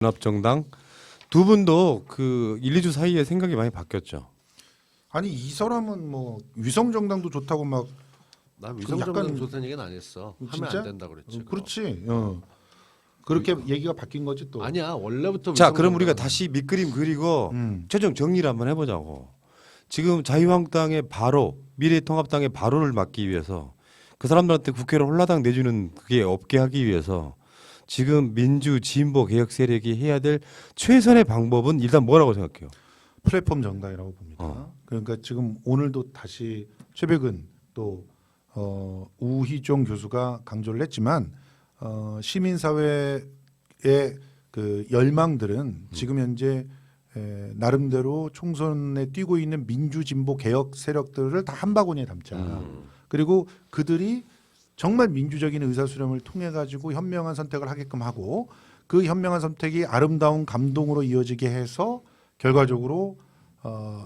연합정당 두 분도 그 1, 2주 사이에 생각이 많이 바뀌었죠. 아니 이 사람은 뭐 위성정당도 좋다고 막 난 그 위성정당 약간- 좋다는 얘기는 안 했어. 하면 진짜? 안 된다 그랬지. 그거. 그렇지. 그렇게 얘기가 바뀐 거지 또. 아니야 원래부터. 자, 그럼 우리가 위성정당은- 다시 밑그림 그리고 음. 최종 정리를 한번 해보자고. 지금 자유한국당의 바로, 미래통합당의 바로를 막기 위해서 그 사람들한테 국회를 홀라당 내주는 그게 없게 하기 위해서 지금 민주 진보 개혁 세력이 해야 될 최선의 방법은 일단 뭐라고 생각해요? 플랫폼 정당이라고 봅니다. 그러니까 지금 오늘도 다시 최백은 또 우희종 교수가 강조를 했지만 시민사회의 그 열망들은 지금 현재 나름대로 총선에 뛰고 있는 민주진보 개혁 세력들을 다 한 바구니에 담자. 그리고 그들이 정말 민주적인 의사수렴을 통해 가지고 현명한 선택을 하게끔 하고 그 현명한 선택이 아름다운 감동으로 이어지게 해서 결과적으로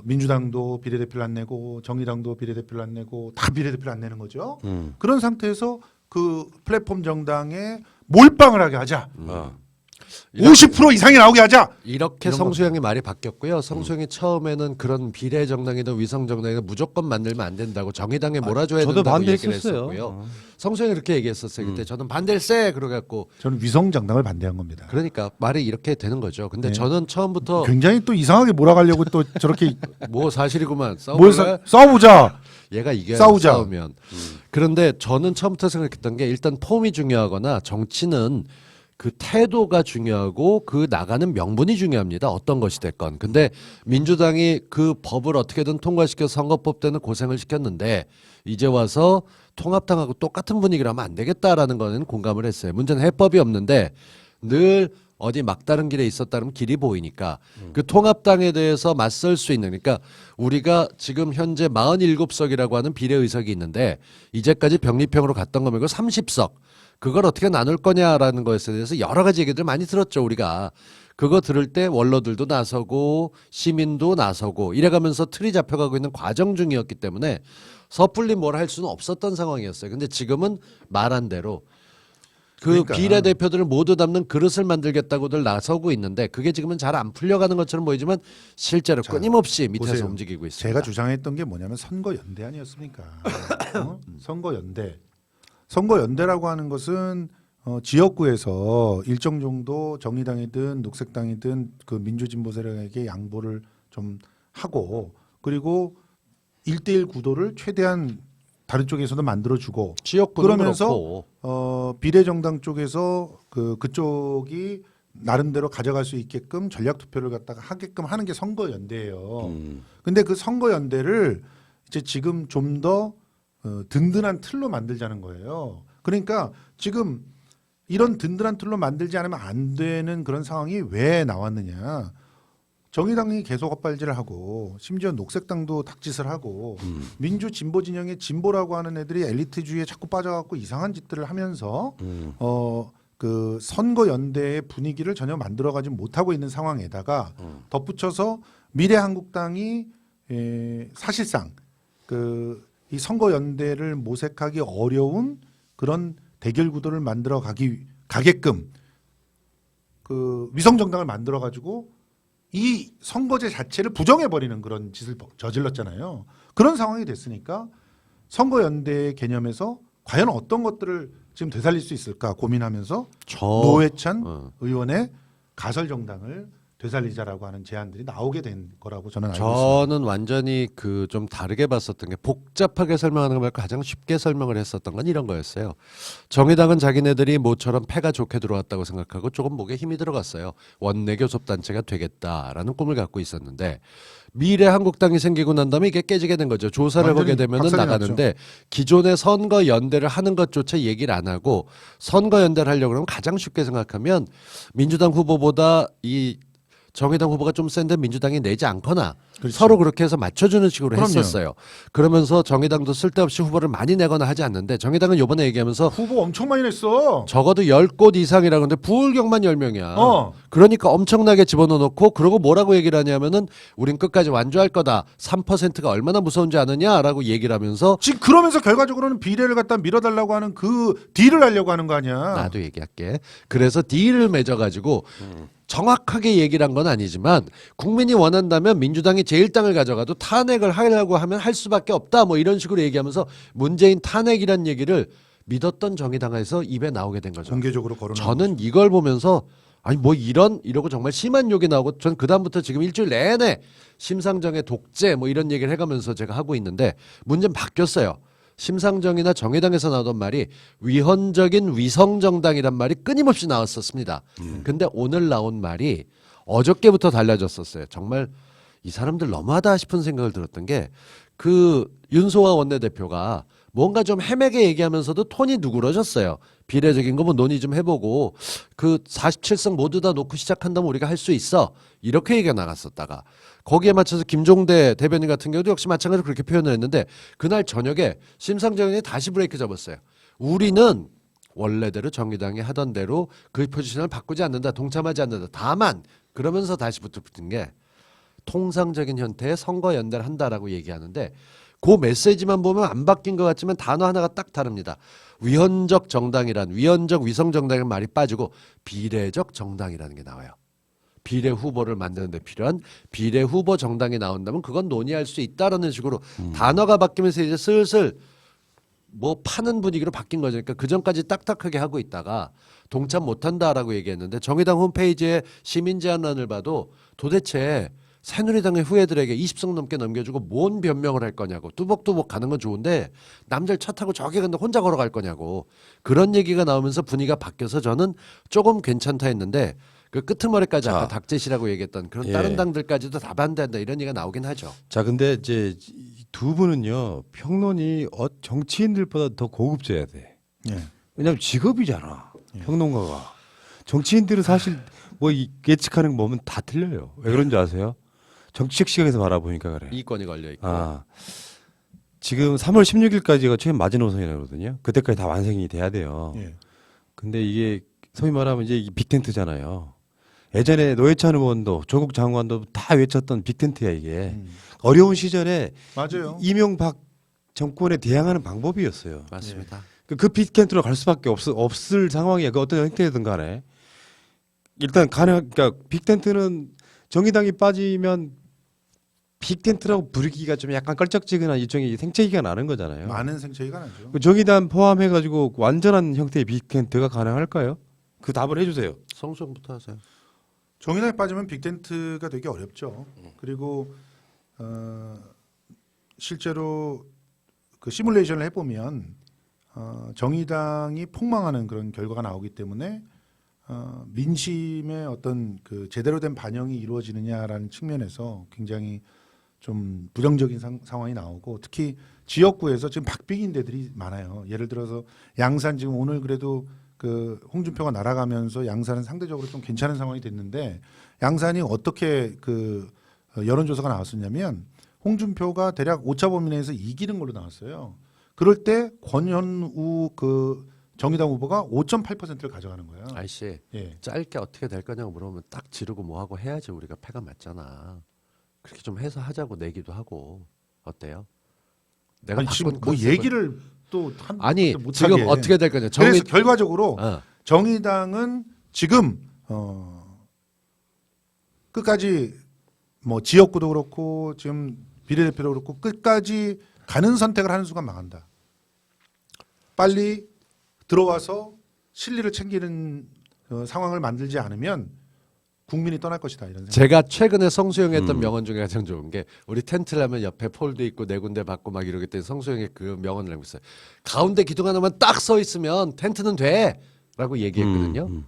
민주당도 비례대표를 안 내고 정의당도 비례대표를 안 내고 다 비례대표를 안 내는 거죠. 그런 상태에서 그 플랫폼 정당에 몰빵을 하게 하자. 50% 이상이 나오게 하자. 이렇게 이런 성수형의 말이 바뀌었고요. 성수형이 처음에는 그런 비례 정당이든 위성 정당이든 무조건 만들면 안 된다고 정의당에 몰아줘야 저도 된다고 얘기를 반대했었어요. 했었고요. 성수형이 그렇게 얘기했었어요. 그때 저는 반대일세 그러갖고 저는 위성정당을 반대한 겁니다. 그러니까 말이 이렇게 되는 거죠. 근데 네. 저는 처음부터 굉장히 또 이상하게 몰아가려고 또 저렇게 뭐 사실이구만 뭘 싸우면 싸우자. 얘가 이겨야 싸우자. 싸우면. 그런데 저는 처음부터 생각했던 게 일단 폼이 중요하거나 정치는 그 태도가 중요하고 그 나가는 명분이 중요합니다. 어떤 것이 됐건. 근데 민주당이 그 법을 어떻게든 통과시켜 선거법 때는 고생을 시켰는데 이제 와서 통합당하고 똑같은 분위기를 하면 안 되겠다라는 거는 공감을 했어요. 문제는 해법이 없는데 늘 어디 막다른 길에 있었다면 길이 보이니까 그 통합당에 대해서 맞설 수 있는, 그러니까 우리가 지금 현재 47석이라고 하는 비례의석이 있는데 이제까지 병립형으로 갔던 거 말고 30석 그걸 어떻게 나눌 거냐라는 것에 대해서 여러 가지 얘기들 많이 들었죠. 우리가 그거 들을 때 원로들도 나서고 시민도 나서고 이래가면서 틀이 잡혀가고 있는 과정 중이었기 때문에 섣불리 뭘 할 수는 없었던 상황이었어요. 근데 지금은 말한 대로 그 그러니까. 비례대표들을 모두 담는 그릇을 만들겠다고들 나서고 있는데 그게 지금은 잘 안 풀려가는 것처럼 보이지만 실제로 자, 끊임없이 밑에서 보세요. 움직이고 있습니다. 제가 주장했던 게 뭐냐면 선거연대 아니었습니까? 선거연대. 선거연대라고 하는 것은 지역구에서 일정 정도 정의당이든 녹색당이든 그 민주진보 세력에게 양보를 좀 하고 그리고 1대1 구도를 최대한 다른 쪽에서도 만들어주고 지역구는 그러면서 그렇고 비례정당 쪽에서 그쪽이 나름대로 가져갈 수 있게끔 전략 투표를 갖다가 하게끔 하는 게 선거연대예요. 근데 그 선거연대를 이제 지금 좀 더 든든한 틀로 만들자는 거예요. 그러니까 지금 이런 든든한 틀로 만들지 않으면 안 되는 그런 상황이 왜 나왔느냐. 정의당이 계속 엇발질을 하고 심지어 녹색당도 닥짓을 하고 민주 진보 진영의 진보라고 하는 애들이 엘리트주의에 자꾸 빠져갖고 이상한 짓들을 하면서 그 선거 연대의 분위기를 전혀 만들어가지 못하고 있는 상황에다가 덧붙여서 미래한국당이 사실상 그 이 선거 연대를 모색하기 어려운 그런 대결 구도를 만들어 가게끔 그 위성 정당을 만들어 가지고 이 선거제 자체를 부정해 버리는 그런 짓을 저질렀잖아요. 그런 상황이 됐으니까 선거 연대의 개념에서 과연 어떤 것들을 지금 되살릴 수 있을까 고민하면서 노회찬 의원의 가설 정당을 되살리자라고 하는 제안들이 나오게 된 거라고 저는 알고 있습니다. 저는 완전히 그 좀 다르게 봤었던 게 복잡하게 설명하는 거 말고 가장 쉽게 설명을 했었던 건 이런 거였어요. 정의당은 자기네들이 모처럼 패가 좋게 들어왔다고 생각하고 조금 목에 힘이 들어갔어요. 원내 교섭단체가 되겠다라는 꿈을 갖고 있었는데 미래한국당이 생기고 난 다음에 이게 깨지게 된 거죠. 조사를 완전히 보게 되면은 박살이 나가는데 기존의 선거 연대를 하는 것조차 얘기를 안 하고 선거 연대를 하려고 그러면 가장 쉽게 생각하면 민주당 후보보다 이 정의당 후보가 좀 센데 민주당이 내지 않거나 그렇죠. 서로 그렇게 해서 맞춰주는 식으로 그럼요. 했었어요. 그러면서 정의당도 쓸데없이 후보를 많이 내거나 하지 않는데 정의당은 요번에 얘기하면서 후보 엄청 많이 냈어. 적어도 10곳 이상이라 그러는데 부울경만 10명이야. 어. 그러니까 엄청나게 집어넣어놓고 그러고 뭐라고 얘기를 하냐면은 우린 끝까지 완주할 거다. 3%가 얼마나 무서운지 아느냐라고 얘기를 하면서 지금 그러면서 결과적으로는 비례를 갖다 밀어달라고 하는 그 딜을 하려고 하는 거 아니야. 나도 얘기할게. 그래서 딜을 맺어가지고 정확하게 얘기를 한 건 아니지만 국민이 원한다면 민주당이 제1당을 가져가도 탄핵을 하려고 하면 할 수밖에 없다 뭐 이런 식으로 얘기하면서 문재인 탄핵이란 얘기를 믿었던 정의당에서 입에 나오게 된 거죠. 공개적으로 거론. 저는 이걸 보면서 아니 뭐 이러고 정말 심한 욕이 나오고 전 그다음부터 지금 일주일 내내 심상정의 독재 뭐 이런 얘기를 해가면서 제가 하고 있는데 문제는 바뀌었어요. 심상정이나 정의당에서 나오던 말이 위헌적인 위성정당이란 말이 끊임없이 나왔었습니다. 근데 오늘 나온 말이 어저께부터 달라졌었어요. 정말 이 사람들 너무하다 싶은 생각을 들었던 게 그 윤소아 원내대표가 뭔가 좀 헤매게 얘기하면서도 톤이 누그러졌어요. 비례적인 거 뭐 논의 좀 해보고 그 47석 모두 다 놓고 시작한다면 우리가 할 수 있어. 이렇게 얘기가 나갔었다가 거기에 맞춰서 김종대 대변인 같은 경우도 역시 마찬가지로 그렇게 표현을 했는데 그날 저녁에 심상정이 다시 브레이크 잡았어요. 우리는 원래대로 정의당이 하던 대로 그 포지션을 바꾸지 않는다. 동참하지 않는다. 다만 그러면서 다시 붙은 게 통상적인 형태의 선거 연대를 한다라고 얘기하는데 그 메시지만 보면 안 바뀐 것 같지만 단어 하나가 딱 다릅니다. 위헌적 정당이란 위헌적 위성 정당이라는 말이 빠지고 비례적 정당이라는 게 나와요. 비례 후보를 만드는 데 필요한 비례 후보 정당이 나온다면 그건 논의할 수 있다라는 식으로 단어가 바뀌면서 이제 슬슬 뭐 파는 분위기로 바뀐 거죠. 그러니까 그 전까지 딱딱하게 하고 있다가 동참 못한다라고 얘기했는데 정의당 홈페이지에 시민 제안란을 봐도 도대체 새누리당의 후예들에게 20석 넘게 넘겨주고 뭔 변명을 할 거냐고 뚜벅뚜벅 가는 건 좋은데 남들 차 타고 저기 근데 혼자 걸어갈 거냐고 그런 얘기가 나오면서 분위기가 바뀌어서 저는 조금 괜찮다 했는데 그 끄트머리까지 아까 닥제시라고 얘기했던 그런 다른 당들까지도 다 반대한다 이런 얘기가 나오긴 하죠. 자, 근데 이제 두 분은요 평론이 정치인들보다 더 고급져야 돼. 예. 왜냐하면 직업이잖아. 평론가가. 정치인들은 사실 뭐 예측하는 거 보면 다 틀려요. 왜 그런지 아세요? 정치적 시각에서 바라보니까 그래. 이권이 걸려 있고. 지금 3월 16일까지가 최근 마지노선이라거든요. 그때까지 다 완성이 돼야 돼요. 예. 근데 이게 소위 말하면 이제 빅텐트잖아요. 예전에 노회찬 의원도 조국 장관도 다 외쳤던 빅텐트야 이게. 어려운 시절에 맞아요. 이명박 정권에 대항하는 방법이었어요. 맞습니다. 그 빅텐트로 갈 수밖에 없을 상황이야. 그 어떤 형태든 간에. 일단 그러니까 빅텐트는 정의당이 빠지면 빅텐트라고 부르기가 좀 약간 껄쩍지근한 일종의 생채기가 나는 거잖아요. 많은 생채기가 나죠. 그 정의당 포함해가지고 완전한 형태의 빅텐트가 가능할까요? 그 답을 해주세요. 성수부터 하세요. 정의당에 빠지면 빅텐트가 되기 어렵죠. 그리고 실제로 그 시뮬레이션을 해보면 정의당이 폭망하는 그런 결과가 나오기 때문에 민심의 어떤 그 제대로 된 반영이 이루어지느냐라는 측면에서 굉장히 좀 부정적인 상황이 나오고 특히 지역구에서 지금 박빙인 데들이 많아요. 예를 들어서 양산 지금 오늘 그래도 그 홍준표가 날아가면서 양산은 상대적으로 좀 괜찮은 상황이 됐는데 양산이 어떻게 그 여론조사가 나왔었냐면 홍준표가 대략 오차 범위 내에서 이기는 걸로 나왔어요. 그럴 때 권현우 그 정의당 후보가 5.8%를 가져가는 거예요. 아이씨 예. 짧게 어떻게 될 거냐고 물어보면 딱 지르고 뭐하고 해야지 우리가 패가 맞잖아. 그렇게 좀 해서 하자고 내기도 하고 어때요? 내가 아니, 지금 바꾼 뭐 컨셉을- 얘기를 또 아니 못하게. 지금 어떻게 될 거냐? 그래서 결과적으로 어. 정의당은 지금 끝까지 뭐 지역구도 그렇고 지금 비례대표도 그렇고 끝까지 가는 선택을 하는 순간 망한다. 빨리 들어와서 실리를 챙기는 상황을 만들지 않으면 국민이 떠날 것이다 이런 생각. 제가 최근에 성수형이 했던 명언 중에 가장 좋은 게 우리 텐트를 하면 옆에 폴도 있고 네 군데 받고 막 이러기 때문에 성수형이 그 명언을 하고 있어요. 가운데 기둥 하나만 딱 서 있으면 텐트는 돼라고 얘기했거든요.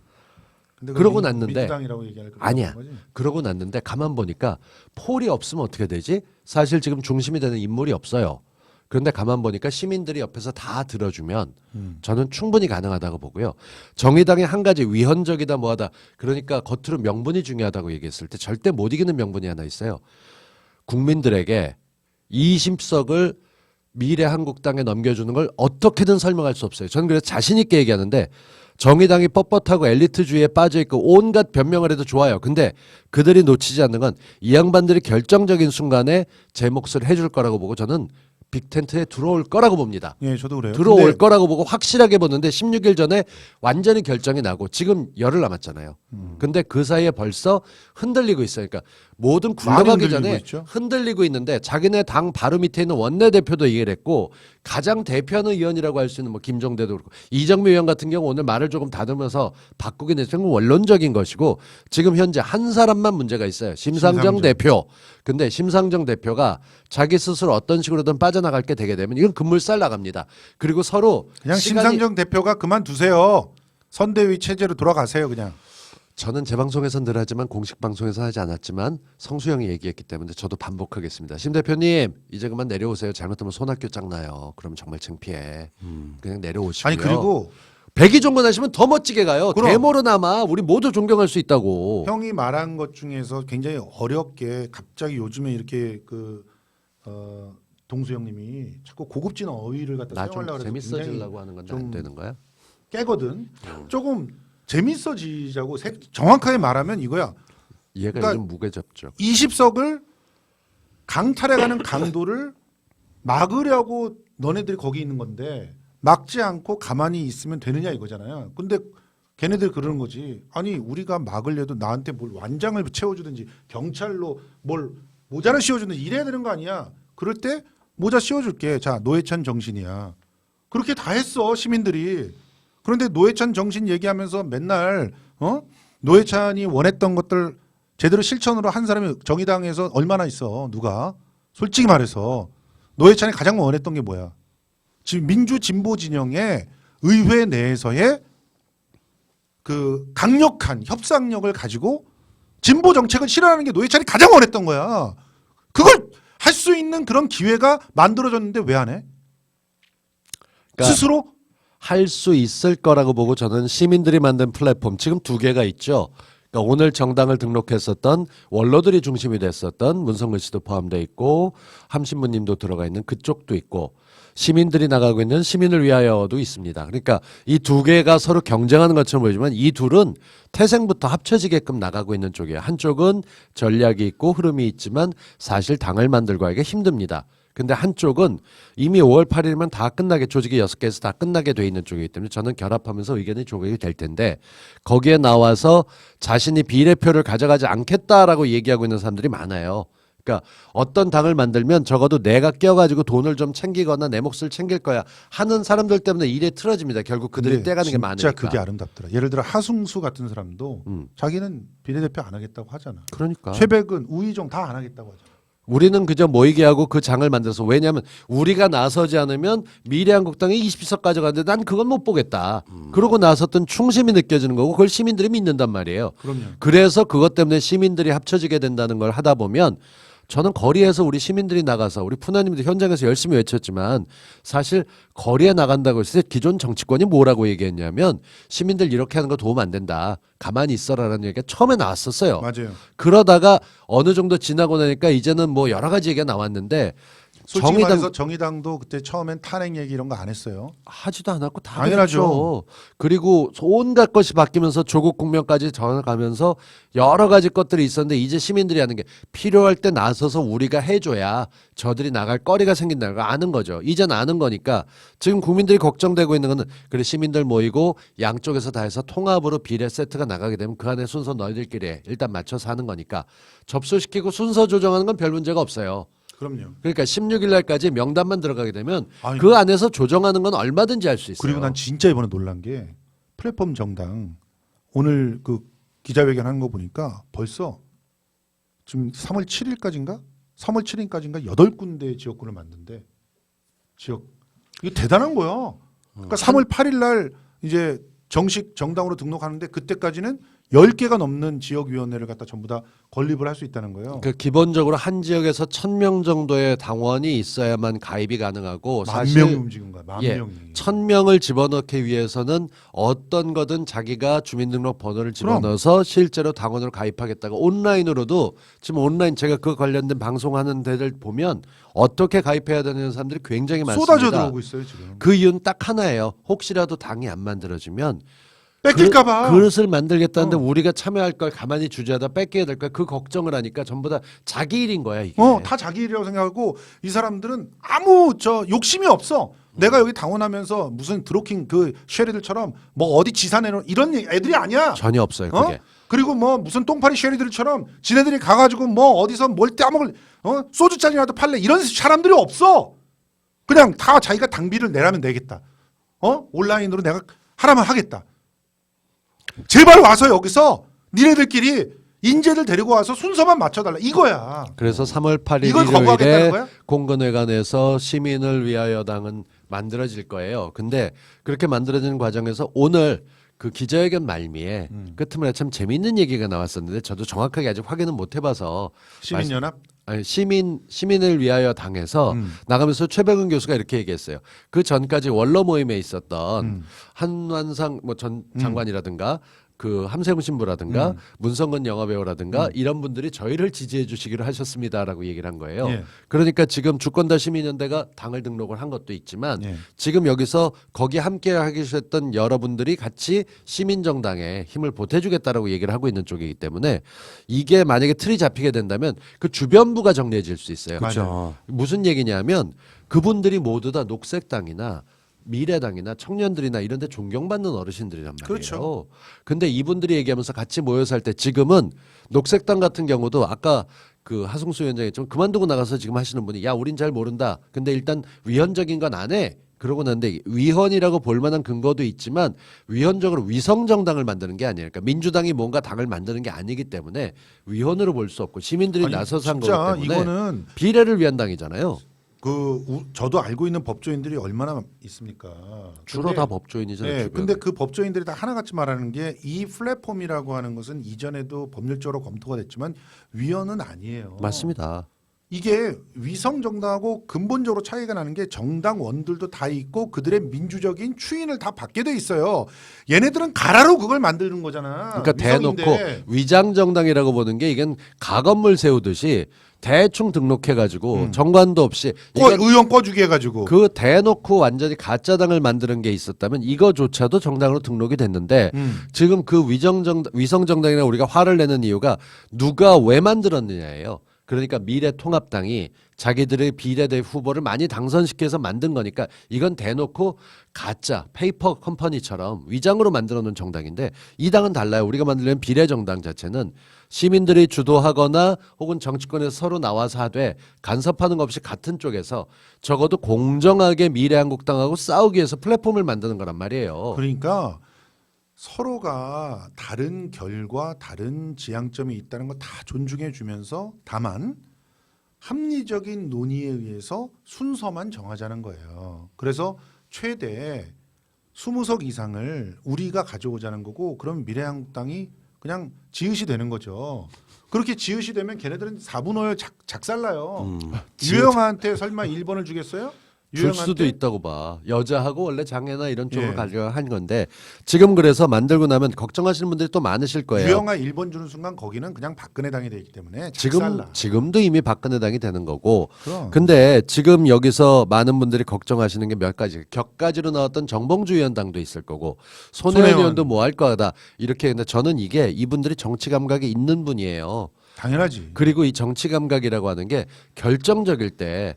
근데 그러고 났는데 민주당이라고 얘기할 거 아니야. 그러고 났는데 가만 보니까 폴이 없으면 어떻게 되지? 사실 지금 중심이 되는 인물이 없어요. 그런데 가만 보니까 시민들이 옆에서 다 들어주면 저는 충분히 가능하다고 보고요. 정의당이 한 가지 위헌적이다 뭐하다 그러니까 겉으로 명분이 중요하다고 얘기했을 때 절대 못 이기는 명분이 하나 있어요. 국민들에게 20석을 미래한국당에 넘겨주는 걸 어떻게든 설명할 수 없어요. 저는 그래서 자신 있게 얘기하는데 정의당이 뻣뻣하고 엘리트주의에 빠져있고 온갖 변명을 해도 좋아요. 근데 그들이 놓치지 않는 건 이 양반들이 결정적인 순간에 제 몫을 해줄 거라고 보고 저는 빅텐트에 들어올 거라고 봅니다. 예, 저도 그래요. 들어올 근데 거라고 보고 확실하게 보는데 16일 전에 완전히 결정이 나고 지금 열흘 남았잖아요. 근데 그 사이에 벌써 흔들리고 있어요. 그러니까 모든 많이 굴러가기 흔들리고 전에 있죠. 흔들리고 있는데 자기네 당 바로 밑에 있는 원내대표도 얘기를 했고 가장 대표하는 의원이라고 할 수 있는 뭐 김종대도 그렇고 이정미 의원 같은 경우 오늘 말을 조금 다듬어서 바꾸긴 했지만 원론적인 것이고 지금 현재 한 사람만 문제가 있어요. 심상정 대표. 근데 심상정 대표가 자기 스스로 어떤 식으로든 빠져나갈 게 되게 되면 이건 급물살 나갑니다. 그리고 서로 그냥 시간이 심상정 대표가 그만두세요. 선대위 체제로 돌아가세요, 그냥. 저는 제 방송에선 늘 하지만 공식 방송에서 하지 않았지만 성수형이 얘기했기 때문에 저도 반복하겠습니다. 심 대표님 이제 그만 내려오세요. 잘못하면 손학규 짝 나요. 그러면 정말 창피해. 그냥 내려오시고요. 아니 그리고 백이 종근하시면 더 멋지게 가요. 그럼. 데모로나마 우리 모두 존경할 수 있다고. 형이 말한 것 중에서 굉장히 어렵게 갑자기 요즘에 이렇게 동수 형님이 자꾸 고급진 어휘를 갖다 나 좀 사용하려고 해서 굉장히 재밌어지려고 하는 건데 안 좀 되는 거야? 깨거든. 조금 재밌어지자고 정확하게 말하면 이거야. 얘가 그러니까 요즘 무게잡죠. 20석을 강탈해가는 강도를 막으려고 너네들이 거기 있는 건데 막지 않고 가만히 있으면 되느냐 이거잖아요. 근데 걔네들 그러는 거지. 아니 우리가 막으려도 나한테 뭘 완장을 채워주든지 경찰로 뭘 모자를 씌워주든지 이래야 되는 거 아니야. 그럴 때 모자 씌워줄게. 자 노회찬 정신이야. 그렇게 다 했어 시민들이. 그런데 노회찬 정신 얘기하면서 맨날 노회찬이 원했던 것들 제대로 실천으로 한 사람이 정의당에서 얼마나 있어. 누가. 솔직히 말해서 노회찬이 가장 원했던 게 뭐야. 지금 민주 진보 진영의 의회 내에서의 그 강력한 협상력을 가지고 진보 정책을 실현하는 게 노회찬이 가장 원했던 거야. 그걸 할 수 있는 그런 기회가 만들어졌는데 왜 안 해? 그러니까 스스로? 할 수 있을 거라고 보고 저는 시민들이 만든 플랫폼 지금 두 개가 있죠. 그러니까 오늘 정당을 등록했었던 원로들이 중심이 됐었던 문성근 씨도 포함되어 있고 함신부님도 들어가 있는 그쪽도 있고 시민들이 나가고 있는 시민을 위하여도 있습니다. 그러니까 이 두 개가 서로 경쟁하는 것처럼 보이지만 이 둘은 태생부터 합쳐지게끔 나가고 있는 쪽이에요. 한쪽은 전략이 있고 흐름이 있지만 사실 당을 만들고 하기가 힘듭니다. 근데 한쪽은 이미 5월 8일이면 다 끝나게 조직이 6개에서 다 끝나게 돼 있는 쪽이기 때문에 저는 결합하면서 의견이 조각이 될 텐데 거기에 나와서 자신이 비례표를 가져가지 않겠다라고 얘기하고 있는 사람들이 많아요. 그러니까 어떤 당을 만들면 적어도 내가 껴가지고 돈을 좀 챙기거나 내 몫을 챙길 거야 하는 사람들 때문에 일에 틀어집니다. 결국 그들이 떼가는 게 많으니까. 진짜 그게 아름답더라. 예를 들어 하승수 같은 사람도 자기는 비례대표 안 하겠다고 하잖아. 그러니까. 최백은 우희정 다 안 하겠다고 하잖아. 우리는 그저 모이게 하고 그 장을 만들어서 왜냐하면 우리가 나서지 않으면 미래한국당이 20석 가져가는데 난 그건 못 보겠다. 그러고 나섰던 충심이 느껴지는 거고 그걸 시민들이 믿는단 말이에요. 그럼요. 그래서 그것 때문에 시민들이 합쳐지게 된다는 걸 하다 보면 저는 거리에서 우리 시민들이 나가서 우리 푸나님도 현장에서 열심히 외쳤지만 사실 거리에 나간다고 했을 때 기존 정치권이 뭐라고 얘기했냐면 시민들 이렇게 하는 거 도움 안 된다. 가만히 있어라라는 얘기가 처음에 나왔었어요. 맞아요. 그러다가 어느 정도 지나고 나니까 이제는 뭐 여러 가지 얘기가 나왔는데 솔직히 말해서 정의당도 그때 처음엔 탄핵 얘기 이런 거 안 했어요. 하지도 않았고 다 당연하죠. 그랬죠. 그리고 온갖 것이 바뀌면서 조국 국면까지 전환가면서 여러 가지 것들이 있었는데 이제 시민들이 하는 게 필요할 때 나서서 우리가 해줘야 저들이 나갈 거리가 생긴다는 걸 아는 거죠. 이젠 아는 거니까 지금 국민들이 걱정되고 있는 거는 그래 시민들 모이고 양쪽에서 다 해서 통합으로 비례 세트가 나가게 되면 그 안에 순서 너희들끼리 해. 일단 맞춰서 하는 거니까 접수시키고 순서 조정하는 건 별 문제가 없어요. 그럼요. 그러니까 16일 날까지 명단만 들어가게 되면 아니, 그 안에서 조정하는 건 얼마든지 할 수 있어요. 그리고 난 진짜 이번에 놀란 게 플랫폼 정당 오늘 그 기자회견 하는 거 보니까 벌써 지금 3월 7일까지인가? 3월 7일까지인가 8군데 지역구를 만든대. 지역. 이게 대단한 거야. 그러니까 3월 8일 날 이제 정식 정당으로 등록하는데 그때까지는 10개가 넘는 지역위원회를 갖다 전부 다 건립을 할 수 있다는 거예요. 그 기본적으로 한 지역에서 1,000명 정도의 당원이 있어야만 가입이 가능하고 만 사실 명이 움직인 거야. 만 예, 명이. 1,000명을 집어넣기 위해서는 어떤 거든 자기가 주민등록 번호를 집어넣어서 실제로 당원으로 가입하겠다고 온라인으로도 지금 온라인 제가 그 관련된 방송하는 데를 보면 어떻게 가입해야 되는 사람들이 굉장히 많습니다. 쏟아져 들어오고 있어요 지금. 그 이유는 딱 하나예요. 혹시라도 당이 안 만들어지면 뺏길까봐. 그릇을 만들겠다는데 우리가 참여할 걸 가만히 주저하다 뺏겨야 될 걸 그 걱정을 하니까 전부 다 자기 일인 거야 이게. 다 자기 일이라고 생각하고 이 사람들은 아무 욕심이 없어. 내가 여기 당원하면서 무슨 드로킹 그 쉐리들처럼 뭐 어디 지사내놓은 이런 애들이 아니야. 전혀 없어요 그게. 그리고 뭐 무슨 똥파리 쉐리들처럼 지네들이 가가지고 뭐 어디서 뭘 떼먹을 소주 잔이라도 팔래 이런 사람들이 없어. 그냥 다 자기가 당비를 내라면 내겠다. 온라인으로 내가 하라면 하겠다. 제발 와서 여기서 니네들끼리 인재들 데리고 와서 순서만 맞춰달라 이거야. 그래서 3월 8일 이걸 거부하겠다는 일요일에 거야? 공건회관에서 시민을 위하여 당은 만들어질 거예요. 근데 그렇게 만들어지는 과정에서 오늘 그 기자회견 말미에 끝머리 참 재미있는 얘기가 나왔었는데 저도 정확하게 아직 확인은 못 해봐서 시민연합? 아니, 시민을 위하여 당에서 나가면서 최백은 교수가 이렇게 얘기했어요. 그 전까지 원로 모임에 있었던 한완상 뭐 전 장관이라든가 그 함세웅 신부라든가 문성근 영화배우라든가 이런 분들이 저희를 지지해 주시기로 하셨습니다라고 얘기를 한 거예요. 예. 그러니까 지금 주권다 시민연대가 당을 등록을 한 것도 있지만 예. 지금 여기서 거기 함께 하기 위해서던 여러분들이 같이 시민정당에 힘을 보태주겠다라고 얘기를 하고 있는 쪽이기 때문에 이게 만약에 틀이 잡히게 된다면 그 주변부가 정리해질 수 있어요. 그렇죠. 무슨 얘기냐면 그분들이 모두 다 녹색당이나 미래당이나 청년들이나 이런 데 존경받는 어르신들이란 말이에요. 그렇죠. 근데 이분들이 얘기하면서 같이 모여서 할 때 지금은 녹색당 같은 경우도 아까 그 하승수 위원장이 좀 그만두고 나가서 지금 하시는 분이 야 우린 잘 모른다. 근데 일단 위헌적인 건 안 해. 그러고 났는데 위헌이라고 볼 만한 근거도 있지만 위헌적으로 위성정당을 만드는 게 아니에요. 그러니까 민주당이 뭔가 당을 만드는 게 아니기 때문에 위헌으로 볼 수 없고 시민들이 아니, 나서서 한 진짜 거기 때문에 이거는 비례를 위한 당이잖아요. 저도 알고 있는 법조인들이 얼마나 있습니까? 주로 근데- 다 법조인이잖아요. 네, 주변에. 근데 그 법조인들이 다 하나같이 말하는 게 이 플랫폼이라고 하는 것은 이전에도 법률적으로 검토가 됐지만 위헌은 아니에요. 맞습니다. 이게 위성 정당하고 근본적으로 차이가 나는 게 정당원들도 다 있고 그들의 민주적인 추인을 다 받게 돼 있어요. 얘네들은 가라로 그걸 만드는 거잖아. 그러니까 위성인데. 대놓고 위장 정당이라고 보는 게 이건 가건물 세우듯이 대충 등록해가지고 정관도 없이 의원 꺼주기 해가지고 그 대놓고 완전히 가짜당을 만드는 게 있었다면 이거조차도 정당으로 등록이 됐는데 지금 그 위성정당이나 우리가 화를 내는 이유가 누가 왜 만들었느냐예요. 그러니까 미래통합당이 자기들의 비례대 후보를 많이 당선시켜서 만든 거니까 이건 대놓고 가짜 페이퍼 컴퍼니처럼 위장으로 만들어 놓은 정당인데 이 당은 달라요. 우리가 만들려는 비례정당 자체는 시민들이 주도하거나 혹은 정치권에서 서로 나와서 하되 간섭하는 것 없이 같은 쪽에서 적어도 공정하게 미래한국당하고 싸우기 위해서 플랫폼을 만드는 거란 말이에요. 그러니까 서로가 다른 결과 다른 지향점이 있다는 거 다 존중해 주면서 다만 합리적인 논의에 의해서 순서만 정하자는 거예요. 그래서 최대 20석 이상을 우리가 가져오자는 거고 그럼 미래한국당이 그냥 지읒이 되는 거죠. 그렇게 지읒이 되면 걔네들은 4분의 5 작살나요. 유영아한테 설마 1번을 주겠어요? 줄 수도 있다고 봐. 여자하고 원래 장애나 이런 쪽으로 예. 가려고 한 건데 지금 그래서 만들고 나면 걱정하시는 분들이 또 많으실 거예요. 유영아 1번 주는 순간 거기는 그냥 박근혜 당이 되기 때문에 작살나. 지금도 이미 박근혜 당이 되는 거고. 그럼. 근데 지금 여기서 많은 분들이 걱정하시는 게 몇 가지. 격가지로 나왔던 정봉주 위원장도 있을 거고 손혜원 손혜원. 의원도 뭐 할 거다. 이렇게 근데 저는 이게 이분들이 정치 감각이 있는 분이에요. 당연하지. 그리고 이 정치 감각이라고 하는 게 결정적일 때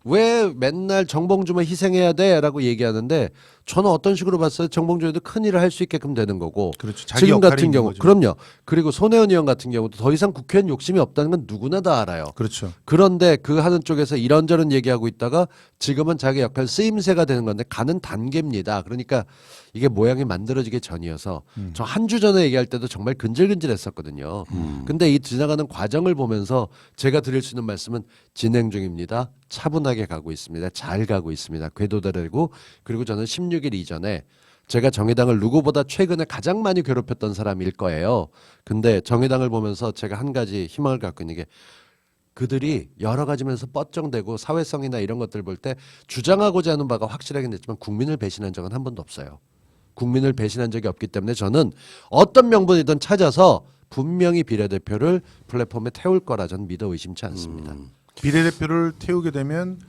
왜 맨날 정봉주만 희생해야 돼라고 얘기하는데 저는 어떤 식으로 봤어요? 정봉주에도 큰 일을 할 수 있게끔 되는 거고. 그렇죠. 자기 지금 역할이 같은 있는 경우 거죠. 그럼요. 그리고 손혜원 의원 같은 경우도 더 이상 국회의원 욕심이 없다는 건 누구나 다 알아요. 그렇죠. 그런데 그 하는 쪽에서 이런저런 얘기하고 있다가 지금은 자기 역할 쓰임새가 되는 건데 가는 단계입니다. 그러니까 이게 모양이 만들어지기 전이어서 저 한 주 전에 얘기할 때도 정말 근질근질했었거든요. 근데 이 지나가는 과정을 보면서 제가 드릴 수 있는 말씀은 진행 중입니다. 차분하게 가고 있습니다. 잘 가고 있습니다. 궤도되고 그리고 저는 16일 이전에 제가 정의당을 누구보다 최근에 가장 많이 괴롭혔던 사람일 거예요. 근데 정의당을 보면서 제가 한 가지 희망을 갖고 있는 게 그들이 여러 가지 면에서 뻗정되고 사회성이나 이런 것들 볼 때 주장하고자 하는 바가 확실하긴 했지만 국민을 배신한 적은 한 번도 없어요. 국민을 배신한 적이 없기 때문에 저는 어떤 명분이든 찾아서 분명히 비례대표를 플랫폼에 태울 거라 저는 믿어 의심치 않습니다. 비례대표를 태우게 되면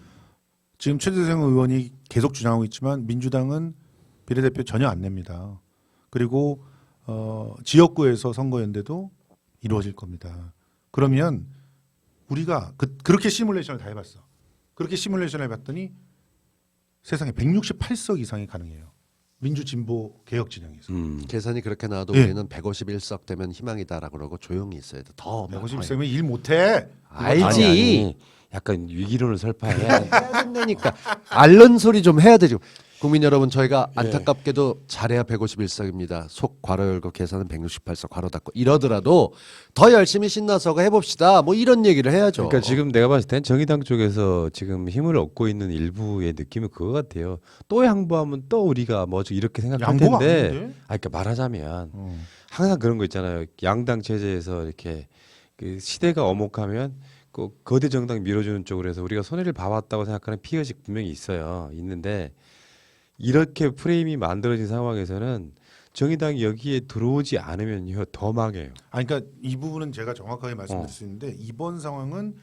지금 최재성 의원이 계속 주장하고 있지만 민주당은 비례대표 전혀 안 냅니다. 그리고 지역구에서 선거연대도 이루어질 겁니다. 그러면 우리가 그렇게 시뮬레이션을 다 해봤어. 그렇게 시뮬레이션을 해봤더니 세상에 168석 이상이 가능해요. 민주진보 개혁 진영에서. 계산이 그렇게 나와도 예. 우리는 151석 되면 희망이다라고 그러고 조용히 있어야 돼. 더 150세면 일 못해. 알지. 아니, 약간 위기론을 설파해야 해야 된다니까. 앓는 소리 좀 해야 되죠. 국민 여러분, 저희가 안타깝게도 잘해야 151석입니다. 속 괄호 열고 계산은 168석 괄호 닫고 이러더라도 더 열심히 신나서 해봅시다. 뭐 이런 얘기를 해야죠. 그러니까 지금 내가 봤을 땐 정의당 쪽에서 지금 힘을 얻고 있는 일부의 느낌은 그거 같아요. 또 양보하면 또 우리가 뭐 이렇게 생각할 양보가 텐데. 아닌데? 그러니까 말하자면 항상 그런 거 있잖아요. 양당 체제에서 이렇게 그 시대가 어목하면 꼭 거대 정당 밀어주는 쪽으로 해서 우리가 손해를 봐왔다고 생각하는 피의식 분명히 있어요. 있는데 이렇게 프레임이 만들어진 상황에서는 정의당이 여기에 들어오지 않으면요 더 망해요. 그러니까 이 부분은 제가 정확하게 말씀드릴 수 있는데 이번 상황은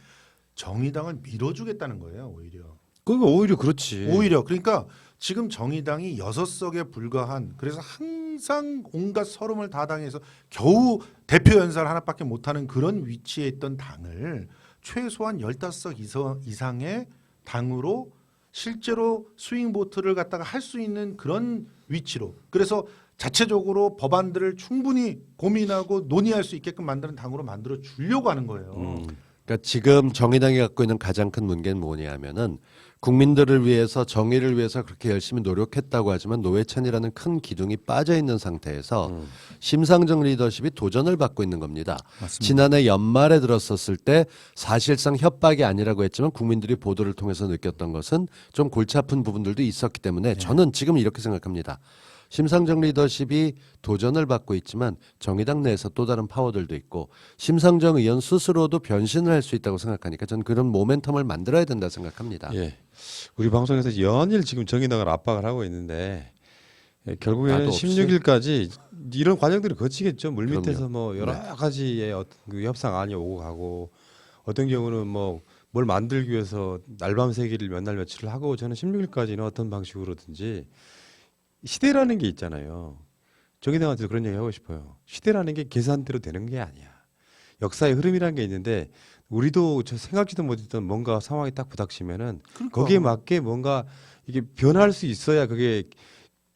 정의당을 밀어주겠다는 거예요. 오히려. 그러니까 오히려 그렇지. 오히려 그러니까 지금 정의당이 6석에 불과한 그래서 항상 온갖 서름을 다 당해서 겨우 대표 연설 하나밖에 못하는 그런 위치에 있던 당을 최소한 15석 이상의 당으로 실제로 스윙 보트를 갖다가 할 수 있는 그런 위치로 그래서 자체적으로 법안들을 충분히 고민하고 논의할 수 있게끔 만드는 당으로 만들어 주려고 하는 거예요. 그러니까 지금 정의당이 갖고 있는 가장 큰 문제는 뭐냐면은 국민들을 위해서 정의를 위해서 그렇게 열심히 노력했다고 하지만 노회찬이라는 큰 기둥이 빠져 있는 상태에서 심상정 리더십이 도전을 받고 있는 겁니다. 맞습니다. 지난해 연말에 들었었을 때 사실상 협박이 아니라고 했지만 국민들이 보도를 통해서 느꼈던 것은 좀 골치 아픈 부분들도 있었기 때문에 저는 지금 이렇게 생각합니다. 심상정 리더십이 도전을 받고 있지만 정의당 내에서 또 다른 파워들도 있고 심상정 의원 스스로도 변신을 할 수 있다고 생각하니까 저는 그런 모멘텀을 만들어야 된다 생각합니다. 예. 우리 방송에서 연일 지금 정의당을 압박을 하고 있는데 결국에는 나도 없이? 16일까지 이런 과정들을 거치겠죠. 물밑에서 그럼요. 뭐 여러 가지의 어떤 그 협상안이 오고 가고 어떤 경우는 뭐 뭘 만들기 위해서 날밤 새기를 몇 날 며칠을 하고 저는 16일까지는 어떤 방식으로든지 시대라는 게 있잖아요. 정의당한테도 그런 얘기 하고 싶어요. 시대라는 게 계산대로 되는 게 아니야. 역사의 흐름이라는 게 있는데 우리도 저 생각지도 못했던 뭔가 상황이 딱 부닥치면은 그러니까. 거기에 맞게 뭔가 이게 변할 수 있어야 그게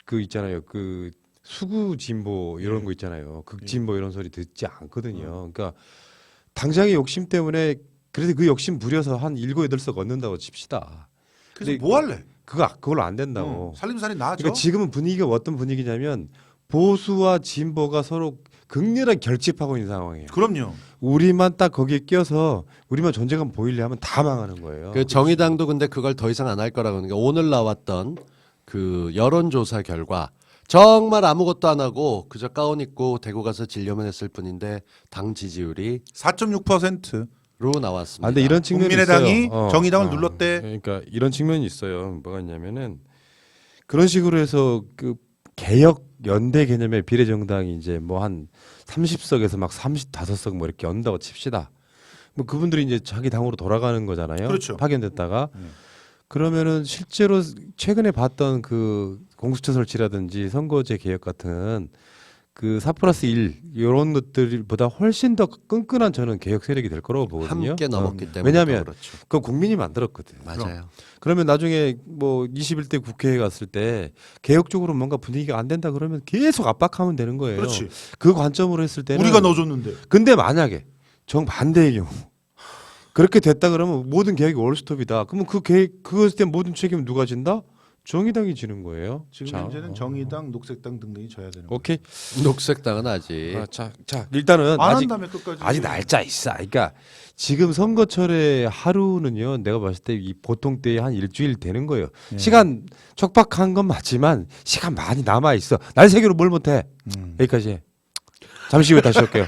그 있잖아요. 그 수구 진보 이런 거 있잖아요. 극진보 이런 소리 듣지 않거든요. 그러니까 당장의 욕심 때문에 그래서 그 욕심 부려서 한 7, 8석 얻는다고 칩시다. 그래서 근데 뭐 할래? 그걸로 안 된다고. 살림살이 나죠. 그러니까 지금은 분위기가 어떤 분위기냐면 보수와 진보가 서로 극렬하게 결집하고 있는 상황이에요. 그럼요. 우리만 딱 거기에 껴서 우리만 존재감 보이려 하면 다 망하는 거예요. 그 정의당도 근데 그걸 더 이상 안 할 거라고 하는 게 오늘 나왔던 그 여론조사 결과 정말 아무것도 안 하고 그저 가운 입고 대구 가서 진료만 했을 뿐인데 당 지지율이 4.6%. 로 나왔습니다. 아, 근데 이런 측면이 국민의당이 있어요. 정의당을 눌렀대. 그러니까 이런 측면이 있어요. 뭐가 있냐면은 그런 식으로 해서 그 개혁 연대 개념의 비례정당이 이제 뭐 한 30석에서 막 35석 뭐 이렇게 연다고 칩시다. 뭐 그분들이 이제 자기 당으로 돌아가는 거잖아요. 그렇죠. 파견됐다가 그러면은 실제로 최근에 봤던 그 공수처 설치라든지 선거제 개혁 같은 그 4+1 이런 것들보다 훨씬 더 끈끈한 저는 개혁 세력이 될 거라고 보거든요. 함께 넘었기 때문에 왜냐하면 그렇죠. 그건 국민이 만들었거든. 맞아요. 그러면 나중에 뭐 21대 국회에 갔을 때 개혁적으로 뭔가 분위기가 안 된다 그러면 계속 압박하면 되는 거예요. 그렇지. 그 관점으로 했을 때는 우리가 넣어줬는데. 근데 만약에 정반대의 경우 그렇게 됐다 그러면 모든 개혁이 올스톱이다. 그러면 그 개혁 그것에 대한 모든 책임은 누가 진다? 정의당이 지는 거예요. 지금 자, 현재는 정의당, 녹색당 등등이 져야 되는 거예요. 오케이. 녹색당은 아직 자, 일단은 안 아직 한다며 끝까지. 아직 날짜 있어. 그러니까 지금 선거철의 하루는요. 내가 봤을 때 이 보통 때에 한 일주일 되는 거예요. 시간 촉박한 건 맞지만 시간 많이 남아 있어. 날 세계로 뭘 못해. 여기까지. 잠시 후에 다시 올게요.